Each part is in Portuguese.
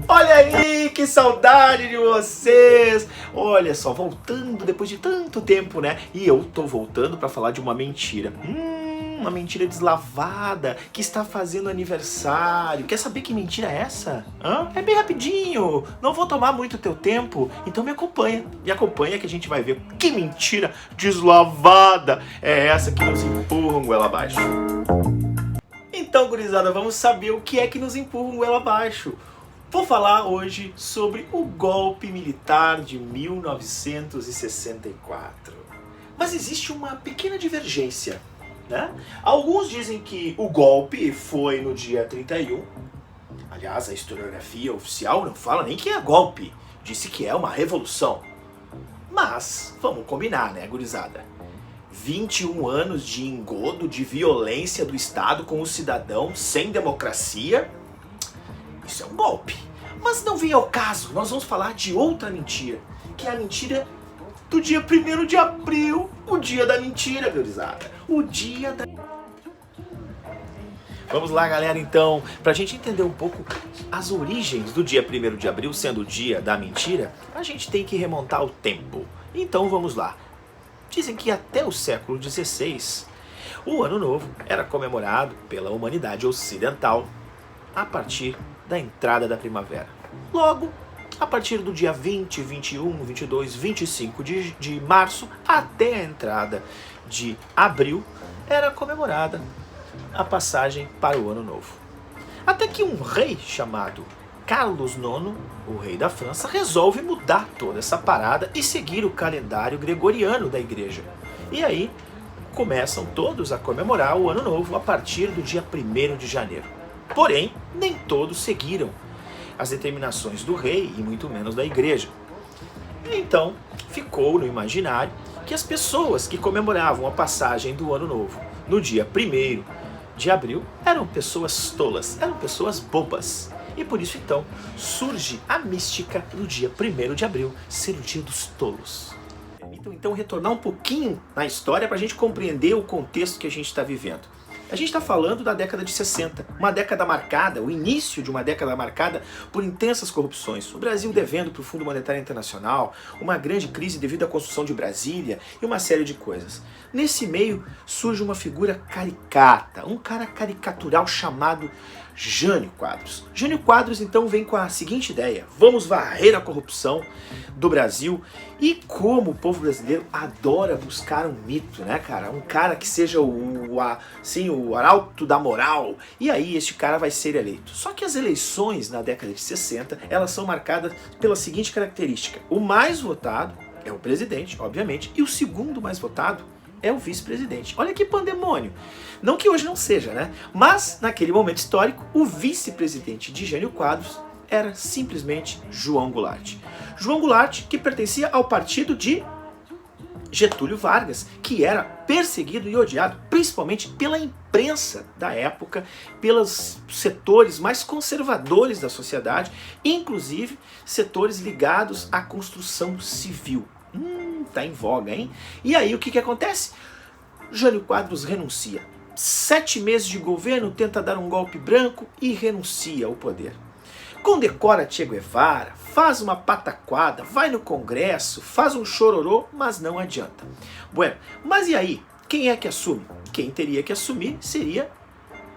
Olha aí, que saudade de vocês! Olha só, voltando depois de tanto tempo, né? E eu tô voltando pra falar de uma mentira. Uma mentira deslavada que está fazendo aniversário. Quer saber que mentira é essa? É bem rapidinho, não vou tomar muito teu tempo, então me acompanha. Me acompanha que a gente vai ver que mentira deslavada é essa que nos empurra um goela abaixo. Então, gurizada, vamos saber o que é que nos empurra um goela abaixo. Vou falar hoje sobre o golpe militar de 1964. Mas existe uma pequena divergência, né? Alguns dizem que o golpe foi no dia 31. Aliás, a historiografia oficial não fala nem que é golpe, disse que é uma revolução. Mas, vamos combinar, né, gurizada? 21 anos de engodo, de violência do Estado com o cidadão, sem democracia, isso é um golpe. Mas não vem ao caso, nós vamos falar de outra mentira, que é a mentira do dia 1º de abril, o dia da mentira, gurizada. O dia da... Vamos lá, galera, então, pra gente entender um pouco as origens do dia 1º de abril, sendo o dia da mentira, a gente tem que remontar o tempo. Então vamos lá. Dizem que até o século XVI, o Ano Novo era comemorado pela humanidade ocidental a partir da entrada da primavera. Logo, a partir do dia 20, 21, 22, 25 de março até a entrada de abril, era comemorada a passagem para o Ano Novo. Até que um rei chamado Carlos IX, o rei da França, resolve mudar toda essa parada e seguir o calendário gregoriano da igreja. E aí começam todos a comemorar o Ano Novo a partir do dia 1º de janeiro. Porém, nem todos seguiram as determinações do rei e muito menos da igreja. Então, ficou no imaginário que as pessoas que comemoravam a passagem do Ano Novo no dia 1º de abril eram pessoas tolas, eram pessoas bobas. E por isso, então, surge a mística do dia 1º de abril ser o dia dos tolos. Então retornar um pouquinho na história para a gente compreender o contexto que a gente está vivendo. A gente está falando da década de 60, uma década marcada, o início de uma década marcada por intensas corrupções. O Brasil devendo para o Fundo Monetário Internacional, uma grande crise devido à construção de Brasília e uma série de coisas. Nesse meio surge uma figura caricata, um cara caricatural chamado Jânio Quadros. Jânio Quadros então vem com a seguinte ideia: vamos varrer a corrupção do Brasil. E como o povo brasileiro adora buscar um mito, né, cara? Um cara que seja o arauto da moral. E aí este cara vai ser eleito. Só que as eleições na década de 60, elas são marcadas pela seguinte característica: o mais votado é o presidente, obviamente, e o segundo mais votado é o vice-presidente. Olha que pandemônio. Não que hoje não seja, né? Mas, naquele momento histórico, o vice-presidente de Jânio Quadros era simplesmente João Goulart. João Goulart, que pertencia ao partido de Getúlio Vargas, que era perseguido e odiado, principalmente pela imprensa da época, pelos setores mais conservadores da sociedade, inclusive setores ligados à construção civil. Tá em voga, hein? E aí o que acontece? Jânio Quadros renuncia. 7 meses de governo, tenta dar um golpe branco e renuncia ao poder. Condecora Che Guevara, faz uma pataquada, vai no Congresso, faz um chororô, mas não adianta. Bueno, mas e aí? Quem é que assume? Quem teria que assumir seria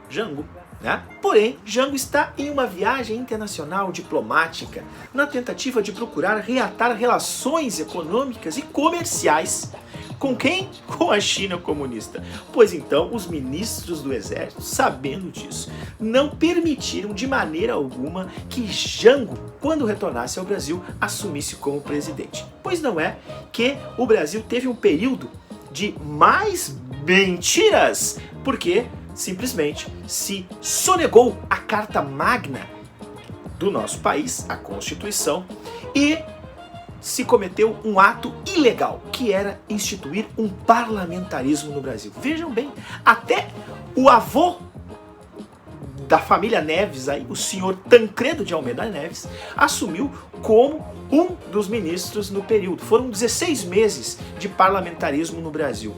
Jango. Né? Porém, Jango está em uma viagem internacional diplomática na tentativa de procurar reatar relações econômicas e comerciais. Com quem? Com a China comunista. Pois então, os ministros do exército, sabendo disso, não permitiram de maneira alguma que Jango, quando retornasse ao Brasil, assumisse como presidente. Pois não é que o Brasil teve um período de mais mentiras, porque simplesmente se sonegou a Carta Magna do nosso país, a Constituição, e se cometeu um ato ilegal, que era instituir um parlamentarismo no Brasil. Vejam bem, até o avô da família Neves, aí, o senhor Tancredo de Almeida Neves, assumiu como um dos ministros no período. Foram 16 meses de parlamentarismo no Brasil.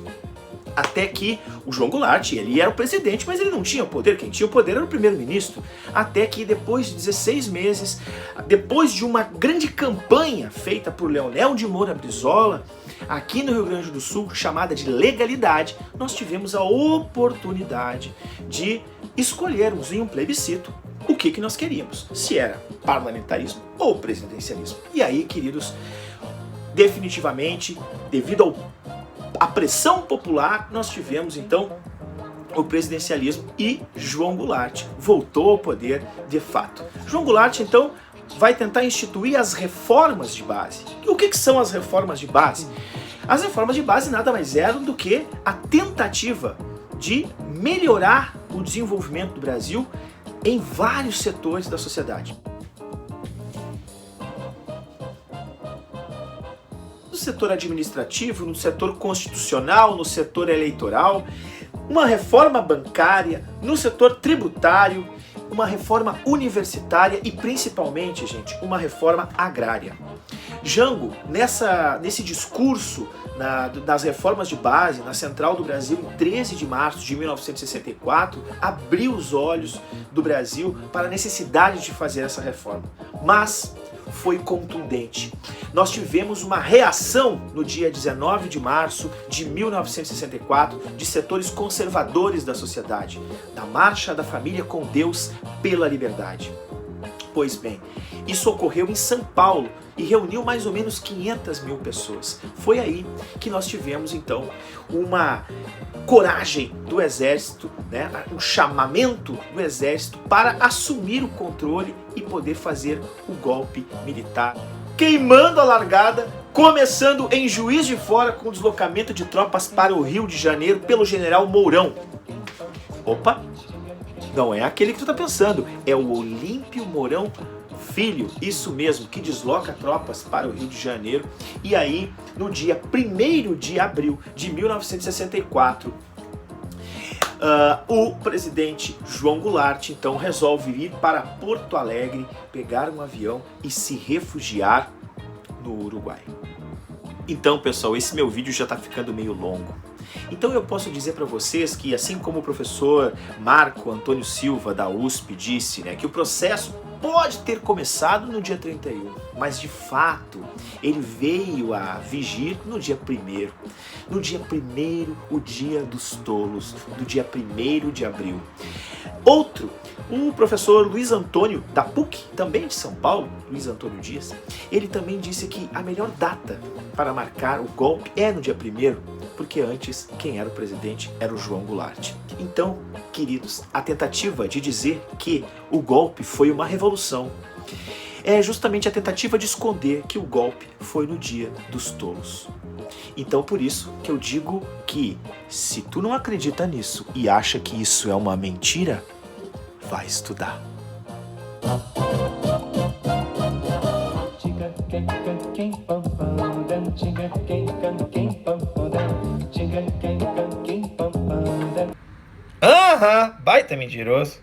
Até que o João Goulart, ele era o presidente, mas ele não tinha poder. Quem tinha o poder era o primeiro-ministro. Até que depois de 16 meses, depois de uma grande campanha feita por Leonel de Moura Brizola, aqui no Rio Grande do Sul, chamada de legalidade, nós tivemos a oportunidade de escolhermos em um plebiscito o que nós queríamos. Se era parlamentarismo ou presidencialismo. E aí, queridos, definitivamente, devido à pressão popular, nós tivemos então o presidencialismo e João Goulart voltou ao poder de fato. João Goulart então vai tentar instituir as reformas de base. O que são as reformas de base? As reformas de base nada mais eram do que a tentativa de melhorar o desenvolvimento do Brasil em vários setores da sociedade. No setor administrativo, no setor constitucional, no setor eleitoral, uma reforma bancária, no setor tributário, uma reforma universitária e principalmente, gente, uma reforma agrária. Jango, nesse discurso das reformas de base na Central do Brasil, em 13 de março de 1964, abriu os olhos do Brasil para a necessidade de fazer essa reforma. Mas foi contundente. Nós tivemos uma reação no dia 19 de março de 1964 de setores conservadores da sociedade, da Marcha da Família com Deus pela Liberdade. Pois bem, isso ocorreu em São Paulo e reuniu mais ou menos 500 mil pessoas. Foi aí que nós tivemos então uma coragem do Exército, né, um chamamento do Exército para assumir o controle e poder fazer o golpe militar. Queimando a largada, começando em Juiz de Fora com o deslocamento de tropas para o Rio de Janeiro pelo general Mourão. Opa! Não é aquele que tu tá pensando, é o Olímpio Mourão Filho, isso mesmo, que desloca tropas para o Rio de Janeiro. E aí, no dia 1º de abril de 1964, o presidente João Goulart, então, resolve ir para Porto Alegre, pegar um avião e se refugiar no Uruguai. Então, pessoal, esse meu vídeo já está ficando meio longo. Então eu posso dizer para vocês que, assim como o professor Marco Antônio Silva da USP disse, né, que o processo pode ter começado no dia 31, mas de fato ele veio a vigir no dia 1º. No dia 1º, o dia dos tolos, do dia 1º de abril. Outro, o professor Luiz Antônio da PUC, também de São Paulo, Luiz Antônio Dias, ele também disse que a melhor data para marcar o golpe é no dia 1º, porque antes quem era o presidente era o João Goulart. Então, queridos, a tentativa de dizer que o golpe foi uma revolução é justamente a tentativa de esconder que o golpe foi no dia dos tolos. Então, por isso que eu digo que, se tu não acredita nisso e acha que isso é uma mentira, vai estudar. Aham, baita mentiroso.